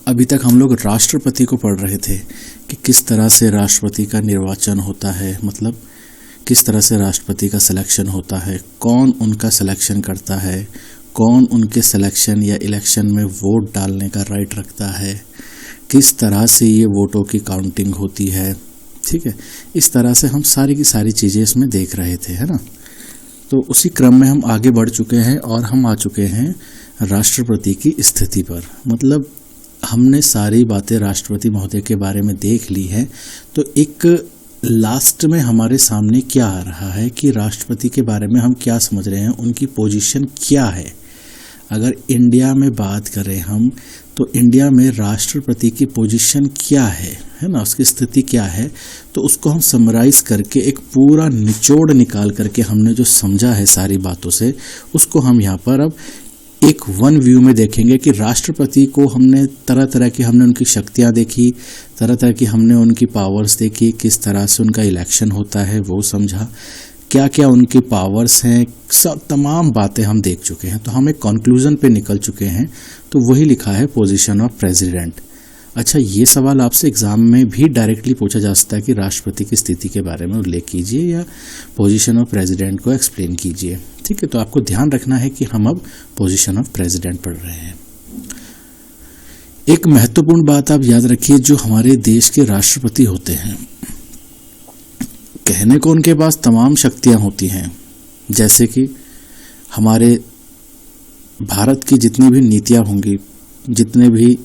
अभी तक हम लोग राष्ट्रपति को पढ़ रहे थे कि किस तरह से राष्ट्रपति का निर्वाचन होता है, मतलब किस तरह से राष्ट्रपति का सिलेक्शन होता है, कौन उनका सिलेक्शन करता है, कौन उनके सिलेक्शन या इलेक्शन में वोट डालने का राइट रखता है, किस तरह से ये वोटों की काउंटिंग होती है। ठीक है, इस तरह से हम सारी की सारी चीज़ें इसमें देख रहे थे, है ना। तो उसी क्रम में हम आगे बढ़ चुके हैं और हम आ चुके हैं राष्ट्रपति की स्थिति पर। मतलब हमने सारी बातें राष्ट्रपति महोदय के बारे में देख ली हैं। तो एक लास्ट में हमारे सामने क्या आ रहा है कि राष्ट्रपति के बारे में हम क्या समझ रहे हैं, उनकी पोजीशन क्या है। अगर इंडिया में बात करें हम, तो इंडिया में राष्ट्रपति की पोजीशन क्या है ना, उसकी स्थिति क्या है। तो उसको हम समराइज करके एक पूरा निचोड़ निकाल करके हमने जो समझा है सारी बातों से, उसको हम यहाँ पर अब एक वन व्यू में देखेंगे कि राष्ट्रपति को हमने तरह तरह की हमने उनकी शक्तियाँ देखी, तरह तरह की हमने उनकी पावर्स देखी, किस तरह से उनका इलेक्शन होता है वो समझा, क्या क्या उनकी पावर्स हैं, सब तमाम बातें हम देख चुके हैं। तो हम एक कंक्लूजन पे निकल चुके हैं। तो वही लिखा है पोजीशन ऑफ प्रेसिडेंट। अच्छा, ये सवाल आपसे एग्जाम में भी डायरेक्टली पूछा जा सकता है कि राष्ट्रपति की स्थिति के बारे में उल्लेख कीजिए या पोजीशन ऑफ प्रेसिडेंट को एक्सप्लेन कीजिए। ठीक है, तो आपको ध्यान रखना है कि हम अब पोजीशन ऑफ प्रेसिडेंट पढ़ रहे हैं। एक महत्वपूर्ण बात आप याद रखिए, जो हमारे देश के राष्ट्रपति होते हैं, कहने को उनके पास तमाम शक्तियां होती हैं, जैसे कि हमारे भारत की जितनी भी नीतियां होंगी, जितने भी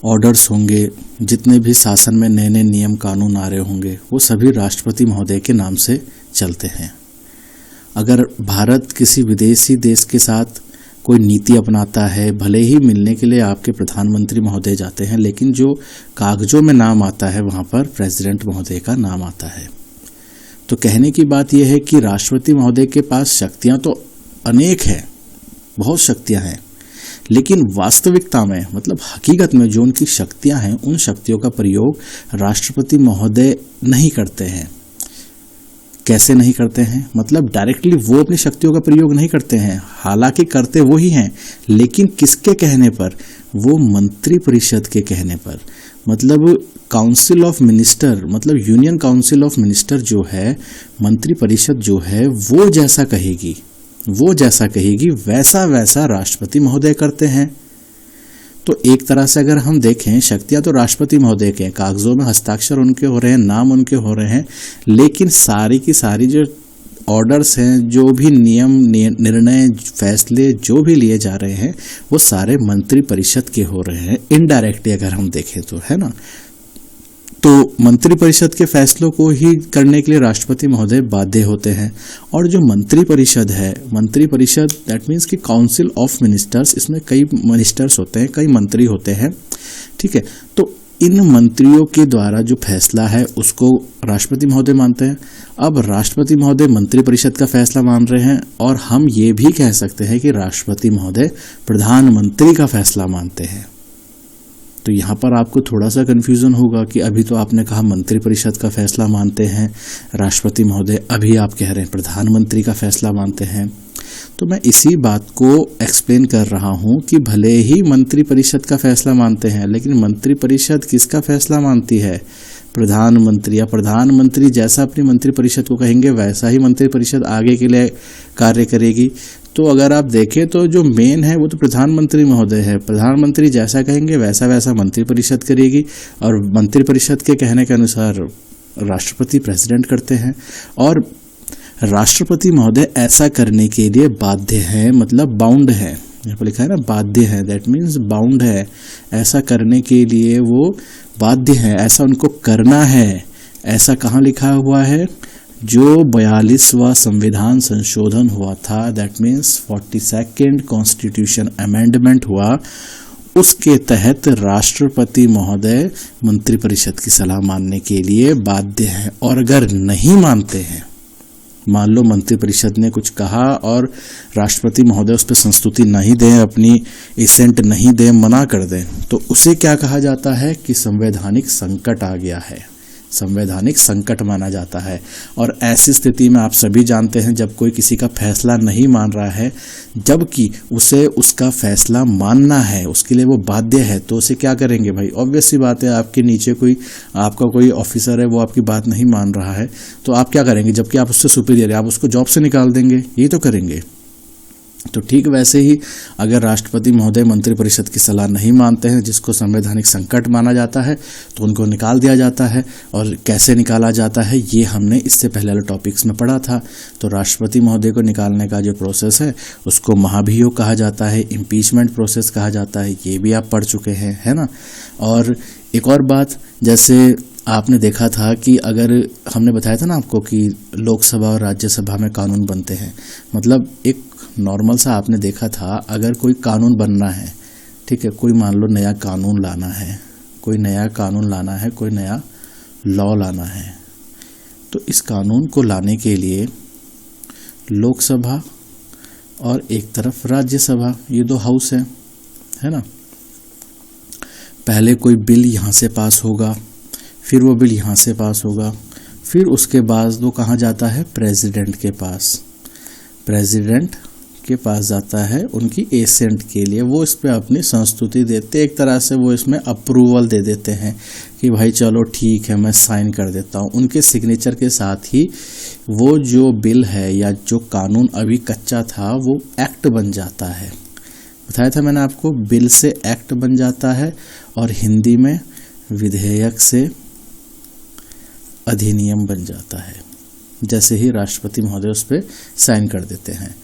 ऑर्डर्स होंगे, जितने भी शासन में नए नए नियम कानून आ रहे होंगे, वो सभी राष्ट्रपति महोदय के नाम से चलते हैं। अगर भारत किसी विदेशी देश के साथ कोई नीति अपनाता है, भले ही मिलने के लिए आपके प्रधानमंत्री महोदय जाते हैं, लेकिन जो कागजों में नाम आता है वहाँ पर प्रेसिडेंट महोदय का नाम आता है। तो कहने की बात यह है कि राष्ट्रपति महोदय के पास शक्तियाँ तो अनेक हैं, बहुत शक्तियाँ हैं, लेकिन वास्तविकता में, मतलब हकीकत में जो उनकी शक्तियाँ हैं, उन शक्तियों का प्रयोग राष्ट्रपति महोदय नहीं करते हैं। कैसे नहीं करते हैं? मतलब डायरेक्टली वो अपनी शक्तियों का प्रयोग नहीं करते हैं, हालांकि करते वो ही हैं, लेकिन किसके कहने पर? वो मंत्री परिषद के कहने पर। मतलब काउंसिल ऑफ मिनिस्टर, मतलब यूनियन काउंसिल ऑफ मिनिस्टर जो है, मंत्री परिषद जो है, वो जैसा कहेगी वैसा वैसा राष्ट्रपति महोदय करते हैं। तो एक तरह से अगर हम देखें, शक्तियां तो राष्ट्रपति महोदय के हैं, कागजों में हस्ताक्षर उनके हो रहे हैं, नाम उनके हो रहे हैं, लेकिन सारी की सारी जो ऑर्डर्स हैं, जो भी नियम निर्णय फैसले जो भी लिए जा रहे हैं, वो सारे मंत्री परिषद के हो रहे हैं, इनडायरेक्टली अगर हम देखें तो, है ना। तो मंत्री परिषद के फैसलों को ही करने के लिए राष्ट्रपति महोदय बाध्य होते हैं। और जो मंत्री परिषद है, मंत्री परिषद दैट मीन्स कि काउंसिल ऑफ मिनिस्टर्स, इसमें कई मिनिस्टर्स होते हैं, कई मंत्री होते हैं। ठीक है, तो इन मंत्रियों के द्वारा जो फैसला है उसको राष्ट्रपति महोदय मानते हैं। अब राष्ट्रपति महोदय मंत्री परिषद का फैसला मान रहे हैं, और हम ये भी कह सकते हैं कि राष्ट्रपति महोदय प्रधानमंत्री का फैसला मानते हैं। तो यहाँ पर आपको थोड़ा सा कंफ्यूजन होगा कि अभी तो आपने कहा मंत्री परिषद का फैसला मानते हैं राष्ट्रपति महोदय, अभी आप कह रहे हैं प्रधानमंत्री का फैसला मानते हैं। तो मैं इसी बात को एक्सप्लेन कर रहा हूँ कि भले ही मंत्री परिषद का फैसला मानते हैं, लेकिन मंत्री परिषद किसका फैसला मानती है? प्रधानमंत्री। या प्रधानमंत्री जैसा अपनी मंत्री परिषद को कहेंगे वैसा ही मंत्री परिषद आगे के लिए कार्य करेगी। तो अगर आप देखें तो जो मेन है वो तो प्रधानमंत्री महोदय है, प्रधानमंत्री जैसा कहेंगे वैसा वैसा मंत्री परिषद करेगी, और मंत्री परिषद के कहने के अनुसार राष्ट्रपति प्रेसिडेंट करते हैं। और राष्ट्रपति महोदय ऐसा करने के लिए बाध्य है, मतलब बाउंड है, यहाँ पर लिखा है ना बाध्य है, दैट मीन्स बाउंड है, ऐसा करने के लिए वो बाध्य है, ऐसा उनको करना है। ऐसा कहाँ लिखा हुआ है? जो 42वां संविधान संशोधन हुआ था, that means 42nd constitution amendment हुआ, उसके तहत राष्ट्रपति महोदय मंत्रिपरिषद की सलाह मानने के लिए बाध्य हैं। और अगर नहीं मानते हैं, मान लो मंत्रिपरिषद ने कुछ कहा और राष्ट्रपति महोदय उस पर संस्तुति नहीं दें, अपनी एसेंट नहीं दें, मना कर दें, तो उसे क्या कहा जाता है कि संवैधानिक संकट आ गया है। संवैधानिक संकट माना जाता है। और ऐसी स्थिति में आप सभी जानते हैं जब कोई किसी का फैसला नहीं मान रहा है, जबकि उसे उसका फैसला मानना है, उसके लिए वो बाध्य है, तो उसे क्या करेंगे भाई? ऑब्वियस सी बात है, आपके नीचे कोई आपका कोई ऑफिसर है, वो आपकी बात नहीं मान रहा है तो आप क्या करेंगे? जबकि आप उससे सुपीरियर है, आप उसको जॉब से निकाल देंगे, यही तो करेंगे। तो ठीक वैसे ही अगर राष्ट्रपति महोदय मंत्रिपरिषद की सलाह नहीं मानते हैं, जिसको संवैधानिक संकट माना जाता है, तो उनको निकाल दिया जाता है। और कैसे निकाला जाता है ये हमने इससे पहले वाले टॉपिक्स में पढ़ा था। तो राष्ट्रपति महोदय को निकालने का जो प्रोसेस है उसको महाभियोग कहा जाता है, इम्पीचमेंट प्रोसेस कहा जाता है, ये भी आप पढ़ चुके हैं, है ना। और एक और बात, जैसे आपने देखा था कि अगर हमने बताया था ना आपको कि लोकसभा और राज्यसभा में कानून बनते हैं, मतलब एक नॉर्मल सा आपने देखा था, अगर कोई कानून बनना है, ठीक है, कोई मान लो नया कानून लाना है, कोई नया कानून लाना है, कोई नया लॉ लाना है, तो इस कानून को लाने के लिए लोकसभा और एक तरफ राज्यसभा, ये दो हाउस है ना। पहले कोई बिल यहाँ से पास होगा, फिर वो बिल यहाँ से पास होगा, फिर उसके बाद वो कहाँ जाता है? प्रेसिडेंट के पास। प्रेसिडेंट के पास जाता है उनकी एसेंट के लिए, वो इस पे अपनी संस्तुति देते, एक तरह से वो इसमें अप्रूवल दे देते हैं कि भाई चलो ठीक है, मैं साइन कर देता हूँ। उनके सिग्नेचर के साथ ही वो जो बिल है या जो कानून अभी कच्चा था वो एक्ट बन जाता है। बताया था मैंने आपको, बिल से एक्ट बन जाता है और हिंदी में विधेयक से अधिनियम बन जाता है, जैसे ही राष्ट्रपति महोदय उस पर साइन कर देते हैं।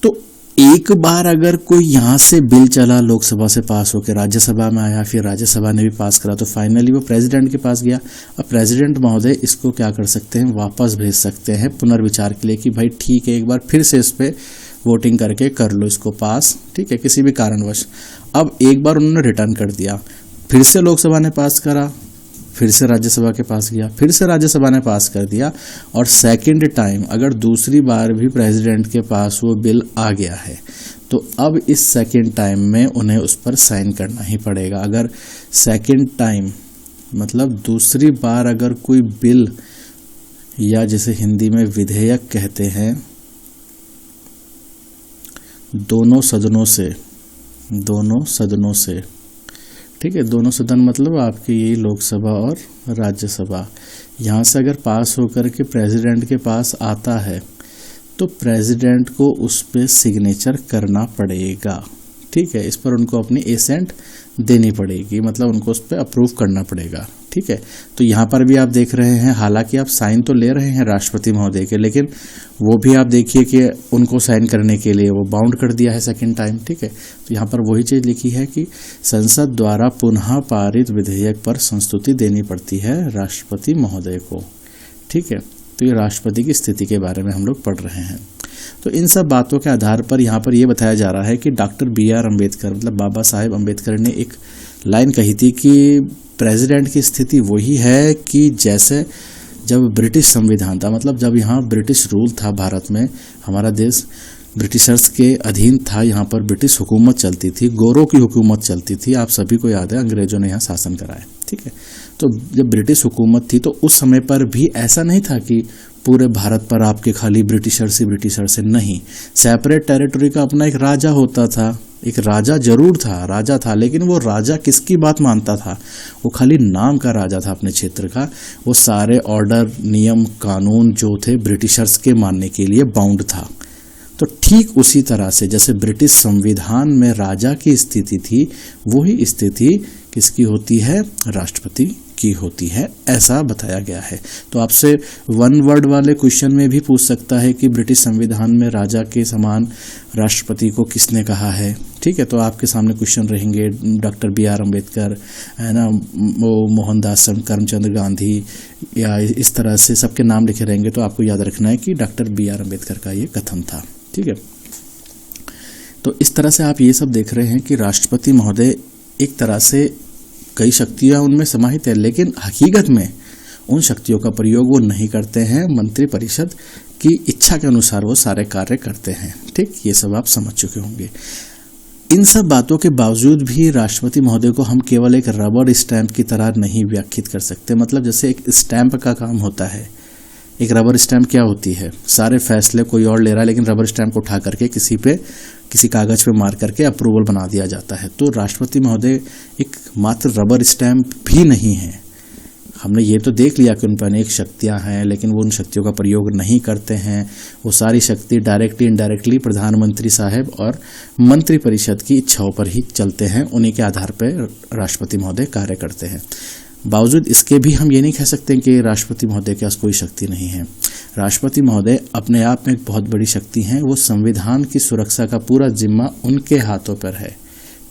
तो एक बार अगर कोई यहाँ से बिल चला, लोकसभा से पास होकर राज्यसभा में आया, फिर राज्यसभा ने भी पास करा, तो फाइनली वो प्रेसिडेंट के पास गया। अब प्रेसिडेंट महोदय इसको क्या कर सकते हैं? वापस भेज सकते हैं पुनर्विचार के लिए कि भाई ठीक है, एक बार फिर से इस पर वोटिंग करके कर लो इसको पास, ठीक है, किसी भी कारणवश। अब एक बार उन्होंने रिटर्न कर दिया, फिर से लोकसभा ने पास करा, फिर से राज्यसभा के पास गया, फिर से राज्यसभा ने पास कर दिया, और सेकंड टाइम अगर दूसरी बार भी प्रेसिडेंट के पास वो बिल आ गया है, तो अब इस सेकंड टाइम में उन्हें उस पर साइन करना ही पड़ेगा। अगर सेकंड टाइम मतलब दूसरी बार अगर कोई बिल, या जिसे हिंदी में विधेयक कहते हैं, दोनों सदनों से, ठीक है, दोनों सदन मतलब आपके ये लोकसभा और राज्यसभा, यहाँ से अगर पास होकर के प्रेसिडेंट के पास आता है तो प्रेसिडेंट को उस पर सिग्नेचर करना पड़ेगा, ठीक है। इस पर उनको अपनी एसेंट देनी पड़ेगी, मतलब उनको उस पर अप्रूव करना पड़ेगा, ठीक है। तो यहाँ पर भी आप देख रहे हैं, हालांकि आप साइन तो ले रहे हैं राष्ट्रपति महोदय के, लेकिन वो भी आप देखिए कि उनको साइन करने के लिए वो बाउंड कर दिया है सेकंड टाइम, ठीक है। तो यहाँ पर वही चीज़ लिखी है कि संसद द्वारा पुनः पारित विधेयक पर संस्तुति देनी पड़ती है राष्ट्रपति महोदय को, ठीक है। तो ये राष्ट्रपति की स्थिति के बारे में हम लोग पढ़ रहे हैं। तो इन सब बातों के आधार पर यहाँ पर ये बताया जा रहा है कि डॉक्टर BR अम्बेडकर, मतलब बाबा साहेब अम्बेडकर ने एक लाइन कही थी कि प्रेसिडेंट की स्थिति वही है कि जैसे जब ब्रिटिश संविधान था, मतलब जब यहाँ ब्रिटिश रूल था भारत में, हमारा देश ब्रिटिशर्स के अधीन था, यहाँ पर ब्रिटिश हुकूमत चलती थी, गोरों की हुकूमत चलती थी, आप सभी को याद है, अंग्रेजों ने यहाँ शासन कराया, ठीक है। तो जब ब्रिटिश हुकूमत थी तो उस समय पर भी ऐसा नहीं था कि पूरे भारत पर आपके खाली ब्रिटिशर से नहीं, सेपरेट टेरिटरी का अपना एक राजा होता था, एक राजा जरूर था, राजा था, लेकिन वो राजा किसकी बात मानता था? वो खाली नाम का राजा था अपने क्षेत्र का, वो सारे ऑर्डर, नियम, कानून जो थे ब्रिटिशर्स के मानने के लिए बाउंड था। तो ठीक उसी तरह से जैसे ब्रिटिश संविधान में राजा की स्थिति थी, वही स्थिति किसकी होती है? राष्ट्रपति की होती है, ऐसा बताया गया है। तो आपसे वन वर्ड वाले क्वेश्चन में भी पूछ सकता है कि ब्रिटिश संविधान में राजा के समान राष्ट्रपति को किसने कहा है, ठीक है। तो आपके सामने क्वेश्चन रहेंगे, डॉक्टर BR अम्बेडकर, है ना, मोहनदास करमचंद गांधी, या इस तरह से सबके नाम लिखे रहेंगे। तो आपको याद रखना है कि डॉक्टर BR अम्बेडकर का ये कथन था, ठीक है। तो इस तरह से आप ये सब देख रहे हैं कि राष्ट्रपति महोदय एक तरह से कई शक्तियां उनमें समाहित है, लेकिन हकीकत में उन शक्तियों का प्रयोग वो नहीं करते हैं, मंत्रिपरिषद की इच्छा के अनुसार वो सारे कार्य करते हैं, ठीक। ये सब आप समझ चुके होंगे। इन सब बातों के बावजूद भी राष्ट्रपति महोदय को हम केवल एक रबर स्टैंप की तरह नहीं व्याख्यात कर सकते। मतलब जैसे एक स्टैंप का काम होता है, एक रबर स्टैंप क्या होती है, सारे फैसले कोई और ले रहा है लेकिन रबर स्टैंप को उठा करके किसी कागज पे मार करके अप्रूवल बना दिया जाता है। तो राष्ट्रपति महोदय एक मात्र रबर स्टैंप भी नहीं है। हमने ये तो देख लिया कि उन पर अनेक शक्तियां हैं, लेकिन वो उन शक्तियों का प्रयोग नहीं करते हैं। वो सारी शक्ति डायरेक्टली इनडायरेक्टली प्रधानमंत्री साहब और मंत्रिपरिषद की इच्छाओं पर ही चलते हैं। उन्हीं के आधार पर राष्ट्रपति महोदय कार्य करते हैं। बावजूद इसके भी हम ये नहीं कह सकते कि राष्ट्रपति महोदय के पास कोई शक्ति नहीं है। राष्ट्रपति महोदय अपने आप में एक बहुत बड़ी शक्ति हैं। वो संविधान की सुरक्षा का पूरा जिम्मा उनके हाथों पर है।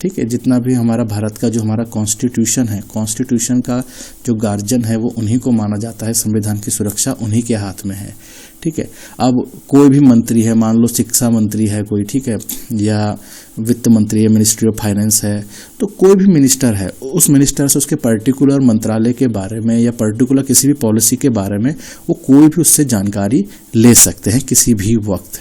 ठीक है, जितना भी हमारा भारत का जो हमारा कॉन्स्टिट्यूशन है, कॉन्स्टिट्यूशन का जो गार्जियन है वो उन्हीं को माना जाता है। संविधान की सुरक्षा उन्हीं के हाथ में है। ठीक है, अब कोई भी मंत्री है, मान लो शिक्षा मंत्री है कोई, ठीक है, या वित्त मंत्री है, मिनिस्ट्री ऑफ फाइनेंस है, तो कोई भी मिनिस्टर है, उस मिनिस्टर से उसके पर्टिकुलर मंत्रालय के बारे में या पर्टिकुलर किसी भी पॉलिसी के बारे में वो कोई भी उससे जानकारी ले सकते हैं किसी भी वक्त।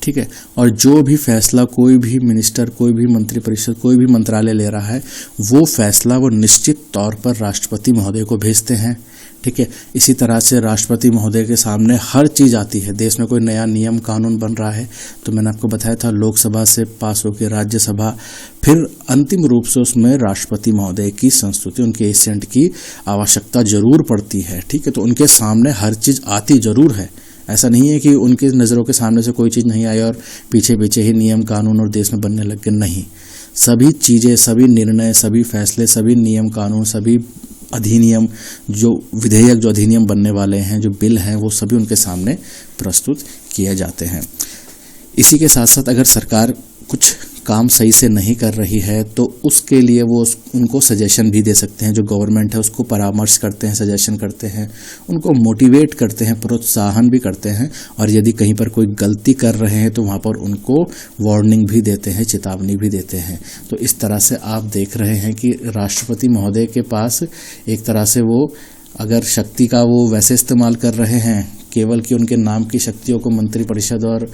ठीक है, और जो भी फैसला कोई भी मिनिस्टर, कोई भी मंत्रिपरिषद, कोई भी मंत्रालय ले रहा है, वो फैसला वो निश्चित तौर पर राष्ट्रपति महोदय को भेजते हैं। ठीक है, इसी तरह से राष्ट्रपति महोदय के सामने हर चीज़ आती है। देश में कोई नया नियम कानून बन रहा है तो मैंने आपको बताया था, लोकसभा से पास होकर राज्यसभा, फिर अंतिम रूप से उसमें राष्ट्रपति महोदय की संस्तुति, उनके एसेंट की आवश्यकता जरूर पड़ती है। ठीक है, तो उनके सामने हर चीज़ आती जरूर है। ऐसा नहीं है कि उनकी नज़रों के सामने से कोई चीज़ नहीं आई और पीछे पीछे ही नियम कानून और देश में बनने लग गए। नहीं, सभी चीज़ें, सभी निर्णय, सभी फैसले, सभी नियम कानून, सभी अधिनियम, जो विधेयक, जो अधिनियम बनने वाले हैं, जो बिल हैं, वो सभी उनके सामने प्रस्तुत किए जाते हैं। इसी के साथ साथ अगर सरकार कुछ काम सही से नहीं कर रही है तो उसके लिए वो उनको सजेशन भी दे सकते हैं। जो गवर्नमेंट है उसको परामर्श करते हैं, सजेशन करते हैं, उनको मोटिवेट करते हैं, प्रोत्साहन भी करते हैं, और यदि कहीं पर कोई गलती कर रहे हैं तो वहाँ पर उनको वार्निंग भी देते हैं, चेतावनी भी देते हैं। तो इस तरह से आप देख रहे हैं कि राष्ट्रपति महोदय के पास एक तरह से वो अगर शक्ति का वो वैसे इस्तेमाल कर रहे हैं केवल कि उनके नाम की शक्तियों को मंत्रिपरिषद और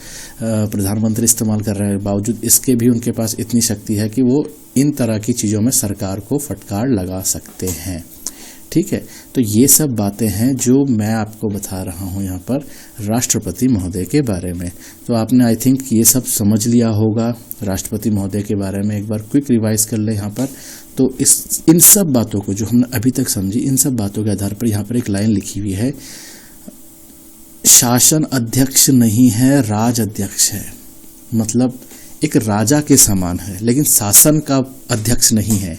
प्रधानमंत्री इस्तेमाल कर रहे हैं, बावजूद इसके भी उनके पास इतनी शक्ति है कि वो इन तरह की चीज़ों में सरकार को फटकार लगा सकते हैं। ठीक है, तो ये सब बातें हैं जो मैं आपको बता रहा हूँ यहाँ पर राष्ट्रपति महोदय के बारे में। तो आपने आई थिंक ये सब समझ लिया होगा राष्ट्रपति महोदय के बारे में। एक बार क्विक रिवाइज कर ले यहाँ पर। तो इन सब बातों को जो हमने अभी तक समझी, इन सब बातों के आधार पर यहाँ पर एक लाइन लिखी हुई है, शासन अध्यक्ष नहीं है, राज अध्यक्ष है। मतलब एक राजा के समान है, लेकिन शासन का अध्यक्ष नहीं है।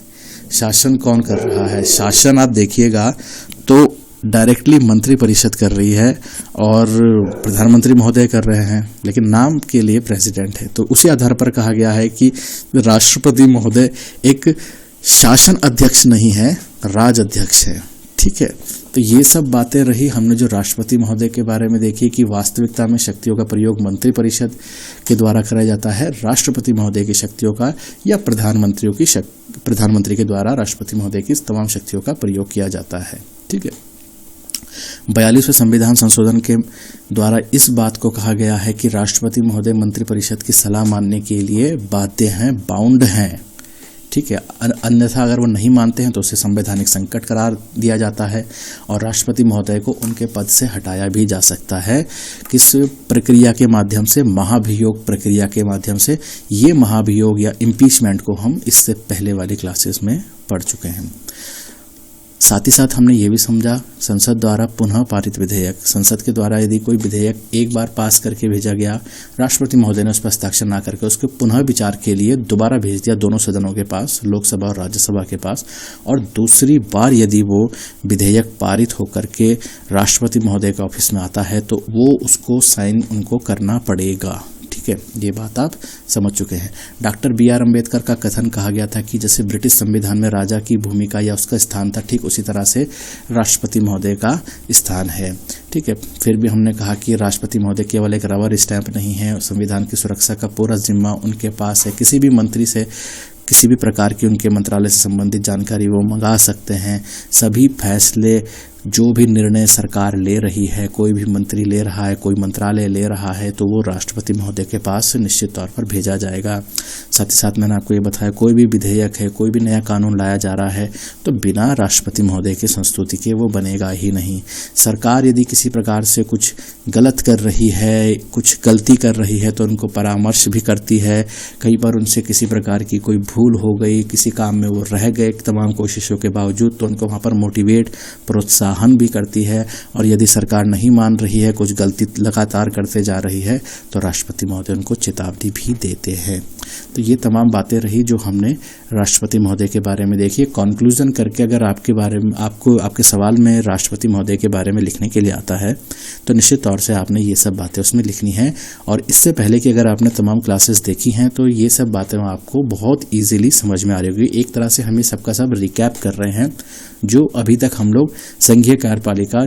शासन कौन कर रहा है? शासन आप देखिएगा तो डायरेक्टली मंत्रिपरिषद कर रही है और प्रधानमंत्री महोदय कर रहे हैं, लेकिन नाम के लिए प्रेसिडेंट है। तो उसी आधार पर कहा गया है कि राष्ट्रपति महोदय एक शासन अध्यक्ष नहीं है, राज अध्यक्ष है। ठीक है, तो ये सब बातें रही हमने जो राष्ट्रपति महोदय के बारे में देखी कि वास्तविकता में शक्तियों का प्रयोग मंत्रिपरिषद के द्वारा कराया जाता है, राष्ट्रपति महोदय की शक्तियों का या प्रधानमंत्री के द्वारा राष्ट्रपति महोदय की तमाम शक्तियों का प्रयोग किया जाता है। ठीक है, 42वें संविधान संशोधन के द्वारा इस बात को कहा गया है कि राष्ट्रपति महोदय मंत्रिपरिषद की सलाह मानने के लिए बाध्य हैं, बाउंड हैं। ठीक है, अन्यथा अगर वो नहीं मानते हैं तो उसे संवैधानिक संकट करार दिया जाता है और राष्ट्रपति महोदय को उनके पद से हटाया भी जा सकता है। किस प्रक्रिया के माध्यम से? महाभियोग प्रक्रिया के माध्यम से। ये महाभियोग या इम्पीचमेंट को हम इससे पहले वाली क्लासेस में पढ़ चुके हैं। साथ ही साथ हमने ये भी समझा संसद द्वारा पुनः पारित विधेयक, संसद के द्वारा यदि कोई विधेयक एक बार पास करके भेजा गया, राष्ट्रपति महोदय ने उस पर हस्ताक्षर ना करके उसके पुनः विचार के लिए दोबारा भेज दिया दोनों सदनों के पास, लोकसभा और राज्यसभा के पास, और दूसरी बार यदि वो विधेयक पारित होकर के राष्ट्रपति महोदय के ऑफिस में आता है तो वो उसको साइन उनको करना पड़ेगा। ठीक है, ये बात आप समझ चुके हैं। डॉक्टर बी आर अम्बेडकर का कथन कहा गया था कि जैसे ब्रिटिश संविधान में राजा की भूमिका या उसका स्थान था, ठीक उसी तरह से राष्ट्रपति महोदय का स्थान है। ठीक है, फिर भी हमने कहा कि राष्ट्रपति महोदय केवल एक रबर स्टैंप नहीं है, संविधान की सुरक्षा का पूरा जिम्मा उनके पास है। किसी भी मंत्री से किसी भी प्रकार की उनके मंत्रालय से संबंधित जानकारी वो मंगा सकते हैं। सभी फैसले जो भी निर्णय सरकार ले रही है, कोई भी मंत्री ले रहा है, कोई मंत्रालय ले रहा है, तो वो राष्ट्रपति महोदय के पास निश्चित तौर पर भेजा जाएगा। साथ ही साथ मैंने आपको ये बताया, कोई भी विधेयक है, कोई भी नया कानून लाया जा रहा है तो बिना राष्ट्रपति महोदय की संस्तुति के वो बनेगा ही नहीं। सरकार यदि किसी प्रकार से कुछ गलत कर रही है, कुछ गलती कर रही है तो उनको परामर्श भी करती है। कई बार उनसे किसी प्रकार की कोई भूल हो गई, किसी काम में वो रह गए तमाम कोशिशों के बावजूद, तो उनको वहाँ पर मोटिवेट, प्रोत्साहन भी करती है। और यदि सरकार नहीं मान रही है, कुछ गलती लगातार करते जा रही है, तो राष्ट्रपति महोदय उनको चेतावनी भी देते हैं। तो ये तमाम बातें रही जो हमने राष्ट्रपति महोदय के बारे में देखी। कंक्लूजन करके अगर आपके बारे में, आपको आपके सवाल में राष्ट्रपति महोदय के बारे में लिखने के लिए आता है तो निश्चित तौर से आपने ये सब बातें उसमें लिखनी है। और इससे पहले कि अगर आपने तमाम क्लासेस देखी हैं तो ये सब बातें आपको बहुत ईजिली समझ में आ रही होगी। एक तरह से हम ये सबका सब रिकैप कर रहे हैं जो अभी तक हम लोग संघीय कार्यपालिका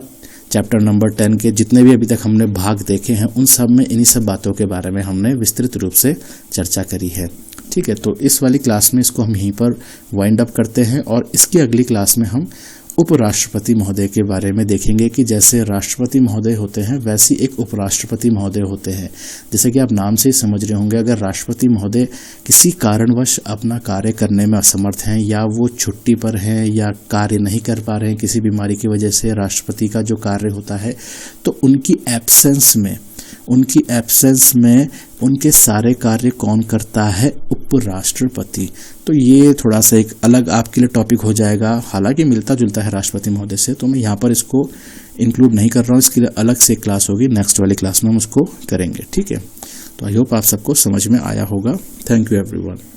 चैप्टर नंबर 10 के जितने भी अभी तक हमने भाग देखे हैं, उन सब में इन्हीं सब बातों के बारे में हमने विस्तृत रूप से चर्चा करी है। ठीक है, तो इस वाली क्लास में इसको हम यहीं पर वाइंड अप करते हैं और इसकी अगली क्लास में हम उपराष्ट्रपति महोदय के बारे में देखेंगे कि जैसे राष्ट्रपति महोदय होते हैं वैसे एक उपराष्ट्रपति महोदय होते हैं। जैसे कि आप नाम से ही समझ रहे होंगे, अगर राष्ट्रपति महोदय किसी कारणवश अपना कार्य करने में असमर्थ हैं या वो छुट्टी पर हैं या कार्य नहीं कर पा रहे हैं किसी बीमारी की वजह से, राष्ट्रपति का जो कार्य होता है, तो उनकी एब्सेंस में उनके सारे कार्य कौन करता है? उपराष्ट्रपति। तो ये थोड़ा सा एक अलग आपके लिए टॉपिक हो जाएगा, हालांकि मिलता जुलता है राष्ट्रपति महोदय से, तो मैं यहाँ पर इसको इंक्लूड नहीं कर रहा हूँ। इसके लिए अलग से क्लास होगी, नेक्स्ट वाली क्लास में हम उसको करेंगे। ठीक है, तो आई होप आप सबको समझ में आया होगा। Thank you everyone.